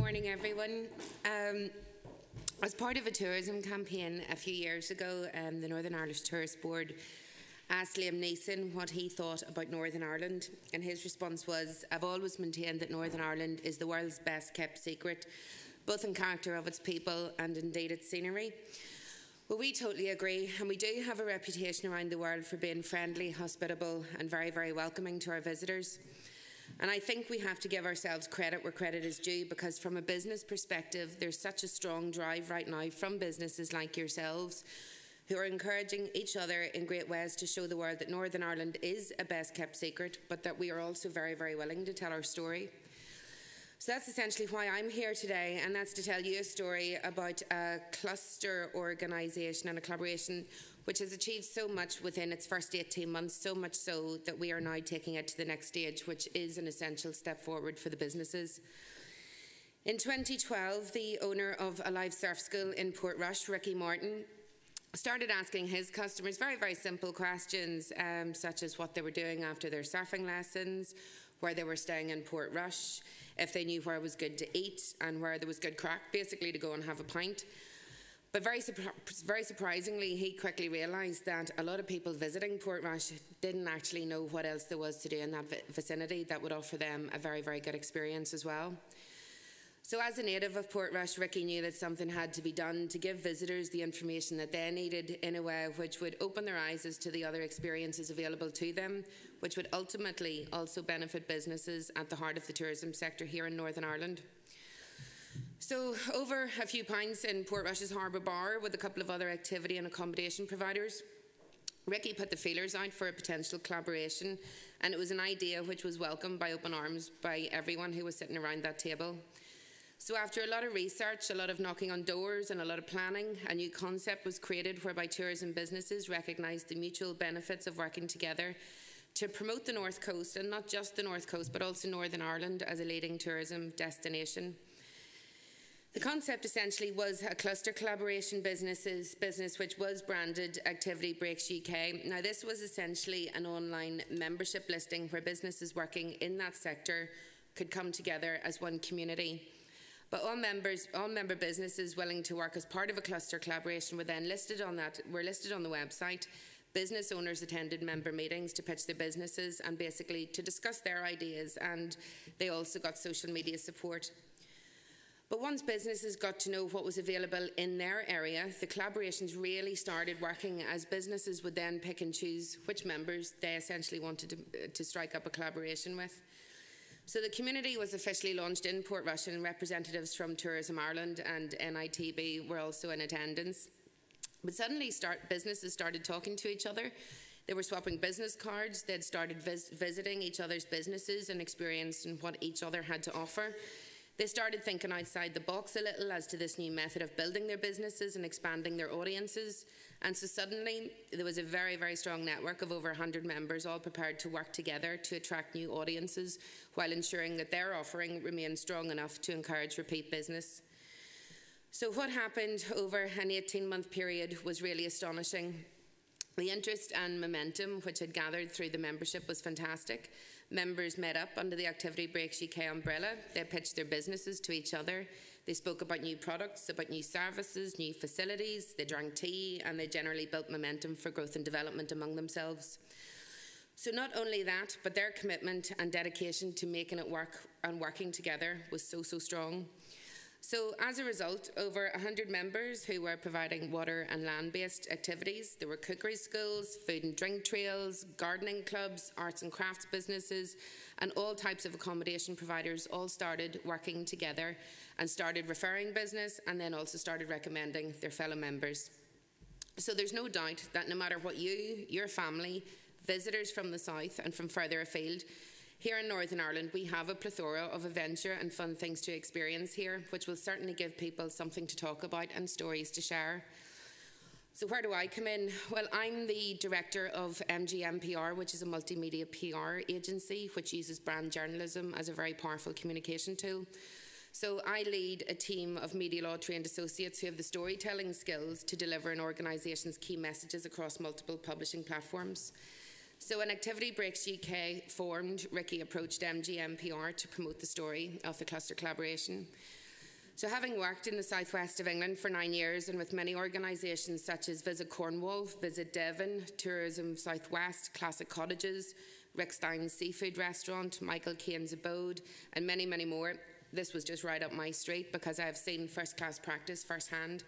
morning, everyone. As part of a tourism campaign a few years ago, the Northern Irish Tourist Board asked Liam Neeson what he thought about Northern Ireland, and his response was, "I've always maintained that Northern Ireland is the world's best kept secret, both in character of its people and indeed its scenery." Well, we totally agree, and we do have a reputation around the world for being friendly, hospitable and very, very welcoming to our visitors. And I think we have to give ourselves credit where credit is due, because from a business perspective, there's such a strong drive right now from businesses like yourselves who are encouraging each other in great ways to show the world that Northern Ireland is a best kept secret, but that we are also very, very willing to tell our story. So that's essentially why I'm here today, and that's to tell you a story about a cluster organisation and a collaboration which has achieved so much within its first 18 months, so much so that we are now taking it to the next stage, which is an essential step forward for the businesses. In 2012, the owner of a live surf school in Portrush, Ricky Martin, started asking his customers very, very simple questions, such as what they were doing after their surfing lessons, where they were staying in Portrush, if they knew where it was good to eat and where there was good crack, basically to go and have a pint. But very surprisingly, he quickly realised that a lot of people visiting Portrush didn't actually know what else there was to do in that vicinity that would offer them a very, very good experience as well. So as a native of Portrush, Ricky knew that something had to be done to give visitors the information that they needed in a way which would open their eyes as to the other experiences available to them, which would ultimately also benefit businesses at the heart of the tourism sector here in Northern Ireland. So over a few pints in Portrush's Harbour Bar with a couple of other activity and accommodation providers, Ricky put the feelers out for a potential collaboration, and it was an idea which was welcomed by open arms by everyone who was sitting around that table. So after a lot of research, a lot of knocking on doors and a lot of planning, a new concept was created whereby tourism businesses recognised the mutual benefits of working together to promote the North Coast, and not just the North Coast but also Northern Ireland as a leading tourism destination. The concept essentially was a cluster collaboration business which was branded Activity Breaks UK. Now this was essentially an online membership listing where businesses working in that sector could come together as one community. But all member businesses willing to work as part of a cluster collaboration were then listed on the website. Business owners attended member meetings to pitch their businesses and basically to discuss their ideas, and they also got social media support. But once businesses got to know what was available in their area, the collaborations really started working, as businesses would then pick and choose which members they essentially wanted to strike up a collaboration with. So the community was officially launched in Portrush, and representatives from Tourism Ireland and NITB were also in attendance. But suddenly businesses started talking to each other. They were swapping business cards, they'd started visiting each other's businesses and experiencing what each other had to offer. They started thinking outside the box a little as to this new method of building their businesses and expanding their audiences. And so suddenly there was a very, very strong network of over 100 members, all prepared to work together to attract new audiences while ensuring that their offering remained strong enough to encourage repeat business. So what happened over an 18-month period was really astonishing. The interest and momentum which had gathered through the membership was fantastic. Members met up under the Activity Breaks UK umbrella. They pitched their businesses to each other. They spoke about new products, about new services, new facilities. They drank tea, and they generally built momentum for growth and development among themselves. So not only that, but their commitment and dedication to making it work and working together was so strong. So as a result, over 100 members who were providing water and land-based activities. There were cookery schools, food and drink trails, gardening clubs, arts and crafts businesses, and all types of accommodation providers all started working together and started referring business, and then also started recommending their fellow members. So there's no doubt that no matter what you, your family, visitors from the south and from further afield, here in Northern Ireland, we have a plethora of adventure and fun things to experience here, which will certainly give people something to talk about and stories to share. So where do I come in? Well, I'm the director of MGM PR, which is a multimedia PR agency which uses brand journalism as a very powerful communication tool. So I lead a team of media law trained associates who have the storytelling skills to deliver an organisation's key messages across multiple publishing platforms. So when Activity Breaks UK formed, Ricky approached MGM PR to promote the story of the cluster collaboration. So having worked in the southwest of England for 9 years and with many organisations such as Visit Cornwall, Visit Devon, Tourism Southwest, Classic Cottages, Rick Stein's Seafood Restaurant, Michael Cain's Abode, and many, many more, this was just right up my street because I have seen first-class practice firsthand.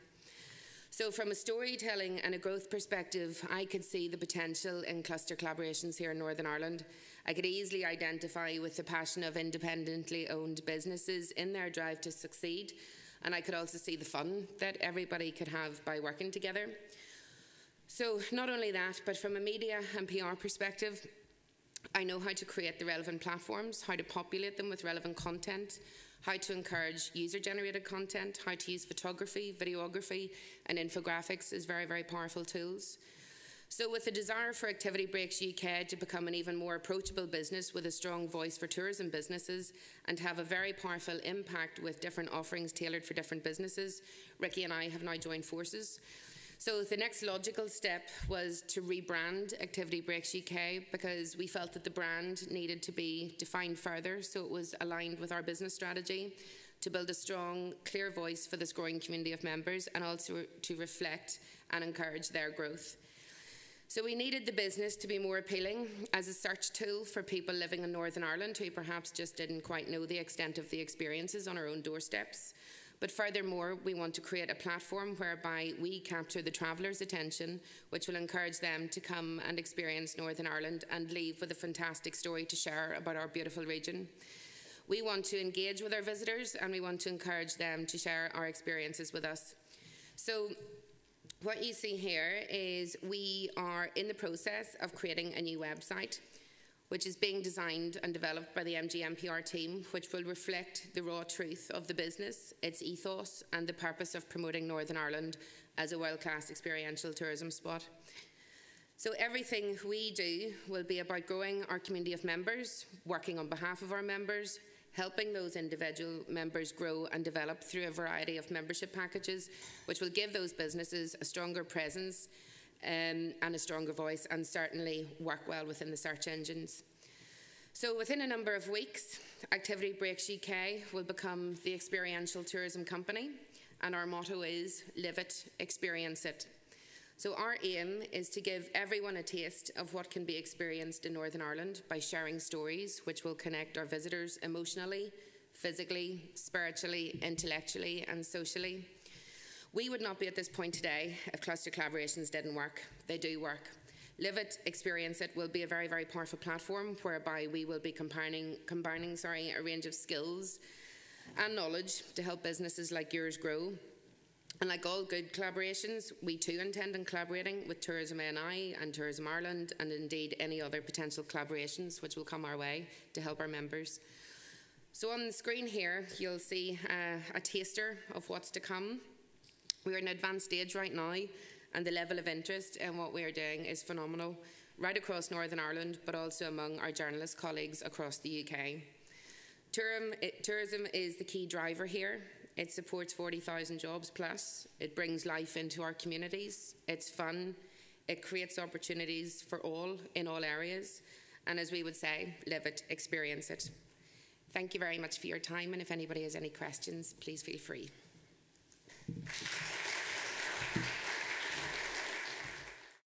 So from a storytelling and a growth perspective, I could see the potential in cluster collaborations here in Northern Ireland. I could easily identify with the passion of independently owned businesses in their drive to succeed, and I could also see the fun that everybody could have by working together. So not only that, but from a media and PR perspective, I know how to create the relevant platforms, how to populate them with relevant content, how to encourage user-generated content, how to use photography, videography, and infographics as very, very powerful tools. So with the desire for Activity Breaks UK to become an even more approachable business with a strong voice for tourism businesses and have a very powerful impact with different offerings tailored for different businesses, Ricky and I have now joined forces. So the next logical step was to rebrand Activity Breaks UK because we felt that the brand needed to be defined further so it was aligned with our business strategy to build a strong, clear voice for this growing community of members and also to reflect and encourage their growth. So we needed the business to be more appealing as a search tool for people living in Northern Ireland who perhaps just didn't quite know the extent of the experiences on our own doorsteps. But furthermore, we want to create a platform whereby we capture the traveller's attention, which will encourage them to come and experience Northern Ireland and leave with a fantastic story to share about our beautiful region. We want to engage with our visitors and we want to encourage them to share our experiences with us. So what you see here is we are in the process of creating a new website, which is being designed and developed by the MGMPR team, which will reflect the raw truth of the business, its ethos, and the purpose of promoting Northern Ireland as a world-class experiential tourism spot. So everything we do will be about growing our community of members, working on behalf of our members, helping those individual members grow and develop through a variety of membership packages, which will give those businesses a stronger presence and a stronger voice, and certainly work well within the search engines. So within a number of weeks, Activity Breaks UK will become the experiential tourism company, and our motto is live it, experience it. So our aim is to give everyone a taste of what can be experienced in Northern Ireland by sharing stories which will connect our visitors emotionally, physically, spiritually, intellectually, and socially. We would not be at this point today if cluster collaborations didn't work. They do work. Live it, experience it will be a very, very powerful platform whereby we will be combining a range of skills and knowledge to help businesses like yours grow. And like all good collaborations, we too intend on collaborating with Tourism NI and Tourism Ireland and indeed any other potential collaborations which will come our way to help our members. So on the screen here, you'll see a taster of what's to come. We're in an advanced stage right now, and the level of interest in what we are doing is phenomenal, right across Northern Ireland, but also among our journalist colleagues across the UK. Tourism is the key driver here. It supports 40,000 jobs plus. It brings life into our communities. It's fun. It creates opportunities for all in all areas. And as we would say, live it, experience it. Thank you very much for your time, and if anybody has any questions, please feel free.